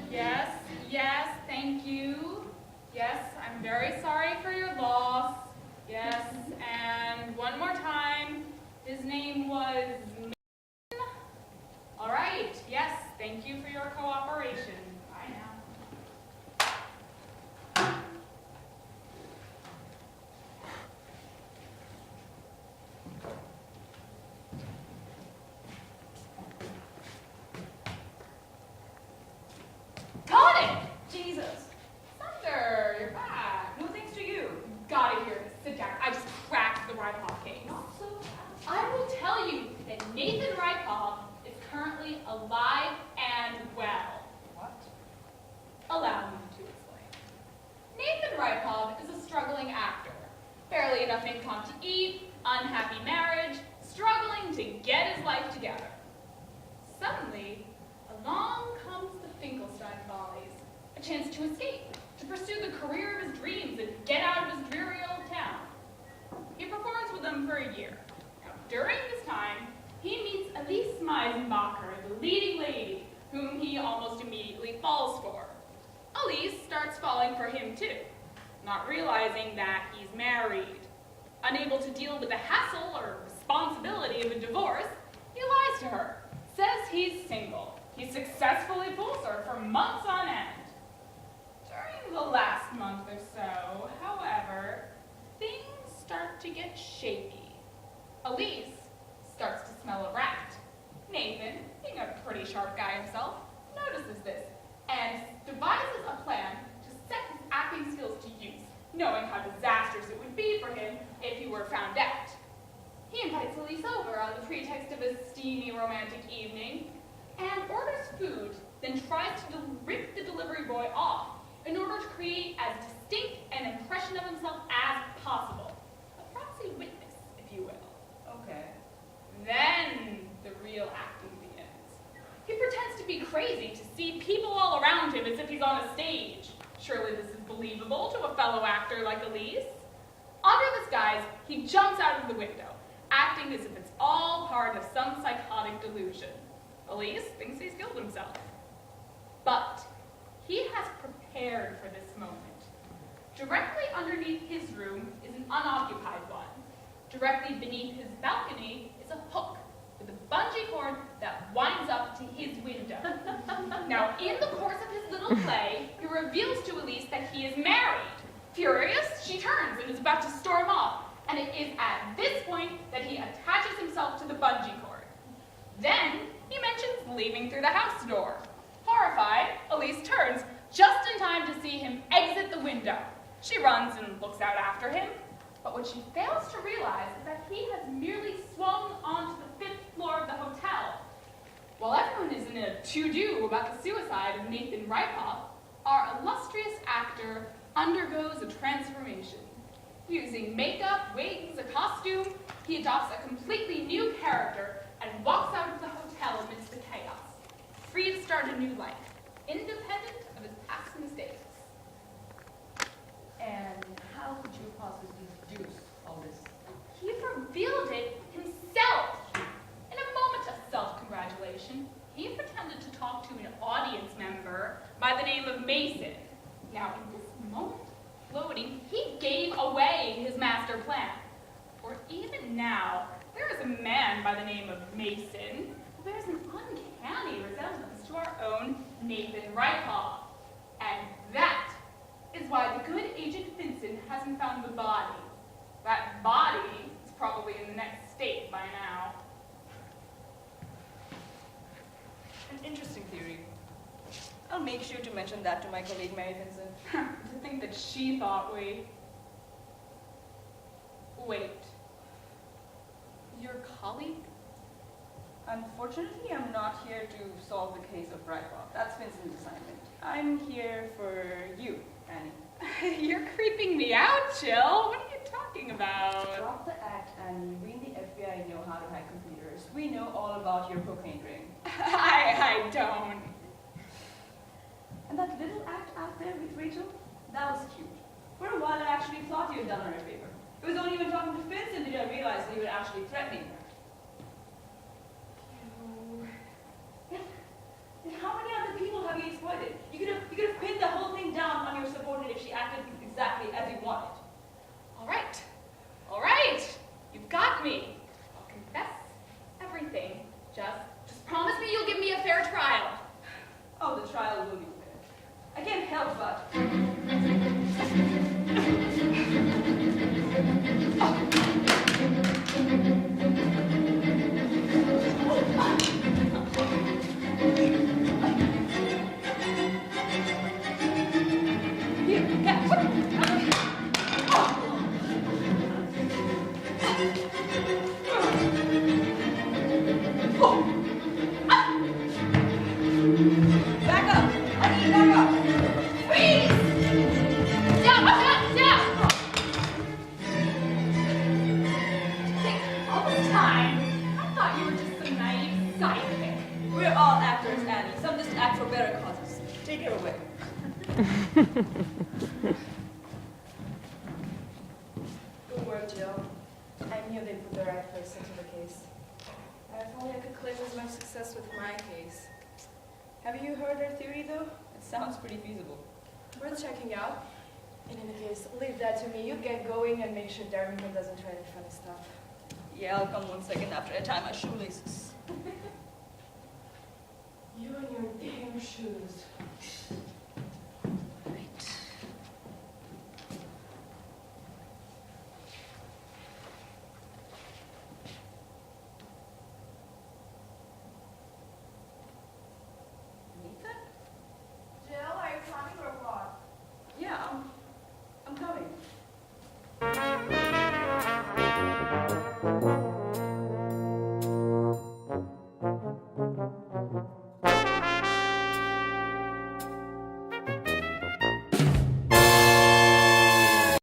Yes, yes, thank you. Yes, I'm very sorry for your loss. Yes, and one more time, his name was... All right, yes, thank you for your cooperation. Bye now. Got it! Jesus. Thunder, you're back. No thanks to you. Got it here. Sit down. I just cracked the Rykov case. Not so fast. I will tell you that Nathan Rykov is currently alive and well. What? Allow me to explain. Nathan Rykov is a struggling actor. Barely enough income to eat, unhappy marriage, struggling to get his life together. Suddenly, along comes the Finkelstein Follies, a chance to escape, to pursue the career of his dreams and get out of his dreary old town. He performs with them for a year. Now, during this time, he meets Elise Meisenbacher, the leading lady, whom he almost immediately falls for. Elise starts falling for him too, not realizing that he's married. Unable to deal with the hassle or responsibility of a divorce, he lies to her, says he's single. He successfully fools her for months on end. During the last month or so, however, things start to get shaky. Elise starts to smell a rat. Nathan, being a pretty sharp guy himself, notices this and devises a plan to set his acting skills to use, knowing how disastrous it would be for him if he were found out. He invites Elise over on the pretext of a steamy romantic evening and orders food, then tries to rip the delivery boy off in order to create as distinct an impression of himself as possible. A proxy witness, if you will. Okay. Then the real acting begins. He pretends to be crazy to see people all around him as if he's on a stage. Surely this is believable to a fellow actor like Elise. Under this guise, he jumps out of the window, acting as if it's all part of some psychotic delusion. Elise thinks he's killed himself. But he has prepared for this moment. Directly underneath his room is an unoccupied one. Directly beneath his balcony is a hook with a bungee cord that winds up to his window. Now, in the course of his little play, he reveals to Elise that he is married. Furious, she turns and is about to storm off, and it is at this point that he attaches himself to the bungee cord. Then, he mentions leaving through the house door. Horrified, Elise turns just in time to see him exit the window. She runs and looks out after him, but what she fails to realize is that he has merely swung onto the 5th floor of the hotel. While everyone is in a to-do about the suicide of Nathan Rykov, our illustrious actor undergoes a transformation. Using makeup, wigs, a costume, he adopts a completely new character and walks out of the hotel amidst the chaos, free to start a new life, independent of his past mistakes. And how could you possibly deduce all this? He revealed it himself. In a moment of self-congratulation, he pretended to talk to an audience member by the name of Mason. Now, in this moment of floating, he gave away his master plan. For even now, there is a man by the name of Mason who bears an uncanny resemblance to our own Nathan Rykov. And that is why the good Agent Vincent hasn't found the body. That body is probably in the next state by now. An interesting theory. I'll make sure to mention that to my colleague Mary Vincent. To think that she thought we... Wait. Your colleague? Unfortunately, I'm not here to solve the case of Rykov. That's Vincent's assignment. I'm here for you, Annie. You're creeping me out, Jill. What are you talking about? Drop the act, Annie. We in the FBI know how to hack computers. We know all about your cocaine ring. I don't. And that little act out there with Rachel, that was cute. For a while, I actually thought you had done her a favor. It was only when talking to Vincent did I realize that you were actually threatening her. thought you were just some naive psychic. We're all actors, Annie. Some just act for better causes. Take it away. Good work, Jill. I knew they'd put the right person to the case. If only I could claim as much success with my case. Have you heard their theory, though? It sounds pretty feasible. Worth checking out. In any case, leave that to me. You get going and make sure Darrington doesn't try any funny stuff. Yeah, I'll come 1 second after I tie my shoelaces. You and your damn shoes.